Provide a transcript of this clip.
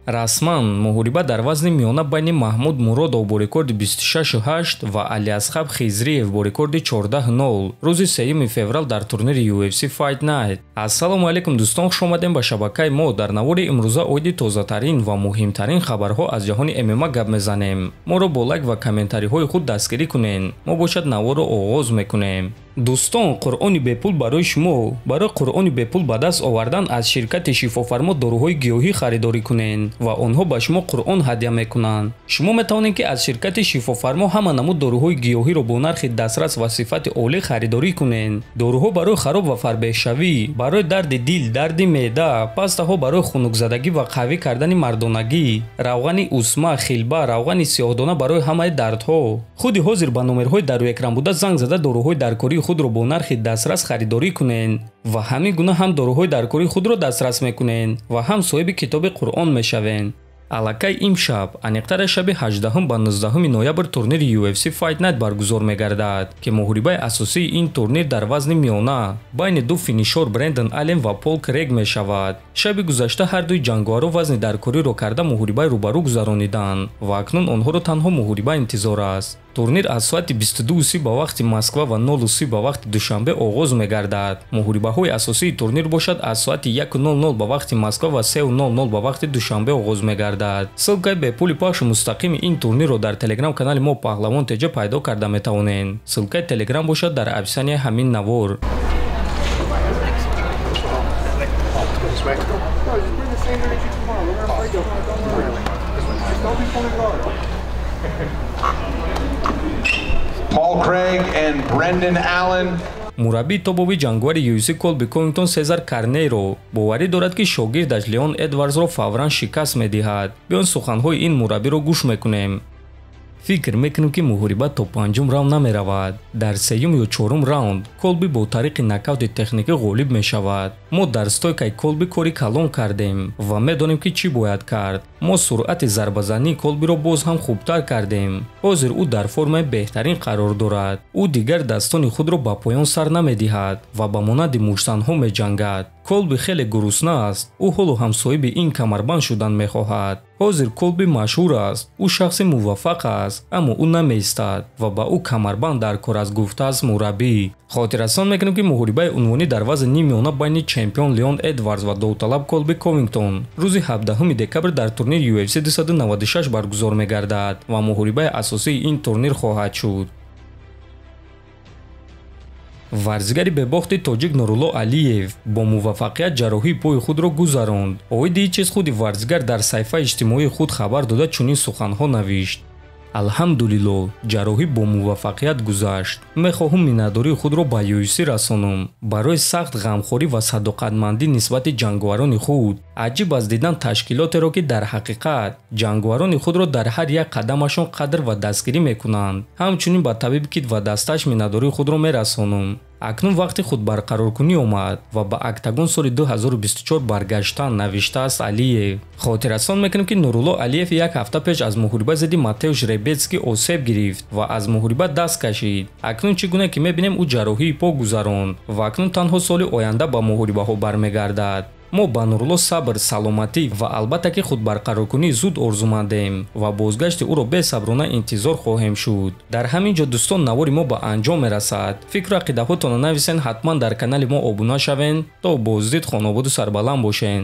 расман муҳориба дар вазни миёна байни Маҳмуд Муродов бо рекорди 26.8 ва Алиасхаб Хизриев бо рекорди 14.0 рӯзи 3 феврал дар турнири UFC Fight Night. Ассалому алайкум дӯстон, хуш омадем ба шабакаи мо. Дар навори имрӯза оиди тозатарин ва муҳимтарин хабарҳо аз ҷаҳони ММА гап мезанем. Моро бо лайк ва комментариҳои худ дастгирӣ кунен. Мо бошад наворро оғоз мекунем. дӯстон, қуръони бепул барои шумо. Барои қуръони бепул ба даст овардан аз ширкати шифофармо доруҳои гиёҳӣ харидорӣ кунен ва онҳо ба шумо қуръон ҳадя мекунанд. Шумо метавонед ки аз ширкати шифофармо ҳама намуд доруҳои гиёҳиро бо нархи дастрас ва сифати олӣ харидорӣ кунен. Доруҳо барои хароб ва фарбеҳшавӣ, барои дарди дил, дарди меъда, пастаҳо барои хунукзадагӣ ва қавӣ кардани мардонагӣ, равғани усма, хилба, равғани сиёҳдона барои ҳамаи дардҳо. худи ҳозир ба номерҳои дар рӯи экран буда занг зада доруҳои даркории худро бо нархи дастрас харидорӣ кунен ва ҳамин гуна ҳам доруҳои даркории худро дастрас мекунен ва ҳам соҳиби китоби қуръон мешавен. аллакай имшаб, аниқтара шаби 18 ба 19 ноябр турнири UFC Fight Night баргузор мегардад ки муҳорибаи асосии ин турнир дар вазни миёна байни ду финишор Брендон Аллен ва Пол Крейг мешавад. шаби гузашта ҳар дуи ҷанговаро вазни даркориро карда муҳорибаи рӯбарӯ гузарониданд ва акнун онҳоро танҳо муҳориба интизор аст. турнир аз соати 22:30 ба вақти Москва ва 0:30 ба вақти душанбе оғоз мегардад. муҳорибаҳои асосии турнир бошад аз соати 1:00 ба вақти Москва ва 3:00 ба вақти душанбе оғоз мегардад. ссилкаи бепули пахши мустақими ин турнирро дар телеграм канали мо Паҳлавон теҷа пайдо карда метавонен. ссилкаи телеграм бошад дар описанияи ҳамин навор. Paul Craig and Brendan Allen. мураббии тобови ҷангуари UFC Колби Ковингтон Сезар Карнейро боварӣ дорад ки шогирдаш Леон Эдвардсро фавран шикаст медиҳад. биён суханҳои ин мураббиро гӯш мекунем. фикр мекунем ки муҳорибат то панҷум раунд намеравад. дар сеюм ё чорум раунд Колби бо тариқи нокаути техникӣ ғолиб мешавад. мо дар стойкаи Колби кори калон кардем ва медонем ки чӣ бояд кард. мо суръати зарбазании Колбиро боз ҳам хубтар кардем. ҳозир ӯ дар формаи беҳтарин қарор дорад. ӯ дигар daстони худро ба поён сар намедиҳад ва ба монанди муштанҳо меҷангад. Колби хеле гурусна аст. ӯ ҳоло ҳам соҳиби ин камарбанд шудан мехоҳад. ҳозир Колби машҳур аст. ӯ шахси муваффақ аст, аммо ӯ намеистад ва ба ӯ камарбанд дар кор аст, гуфтааст мураббӣ. хотиррасон мекунем ки муҳорибаи унвонӣ дар вазни миёна байни чемпион Леон Эдвардс ва довталаб Колби Ковингтон рӯзи 17 декабр дар турнири UFC 296 баргузор мегардад ва муҳорибаи асосии ин турнир хоҳад шуд. варзигари бебохти тоҷик Нурулло Алиев бо муваффақият ҷарроҳии пои худро гузаронд. оиди ин чиз худи варзигар дар саҳифаи иҷтимоии худ хабар дода чунин суханҳо навишт: алҳамдулилло, ҷарроҳӣ бо муваффақият гузашт. мехоҳам миннатдории худро ба UFC расонам. барои сахт ғамхорӣ ва садоқатмандӣ нисбати ҷанговарони худ. аҷиб аст дидан ташкилотеро ки дар ҳақиқат ҷанговарони худро дар ҳар як қадамашон қадр ва дастгирӣ мекунанд. ҳамчунин ба табиби кит ва дастааш миннатдории худро мерасонам. акнун вақти худбарқароркунӣ омад ва ба октагон соли 2024 баргаштан, навиштааст Алиев. хотиррасон мекунем ки Нурулло Алиев як ҳафта пеш аз муҳориба зидди Матеуш Ребецкӣ осеб гирифт ва аз муҳориба даст кашид. акнун чӣ гуна ки мебинем ӯ ҷарроҳии по гузаронд ва акнун танҳо соли оянда ба муҳорибаҳо бармегардад. мо ба Нурулло сабр, саломатӣ ва албатта ки худбарқароркунӣ зуд орзумандем ва бозгашти ӯро бесаброна интизор хоҳем шуд. дар ҳамин ҷо дӯстон, навори мо ба анҷом мерасад. фикру ақидаҳоятонро нависен, ҳатман дар канали мо обуна шавен. то боздид, хонободу сарбаланд бошен.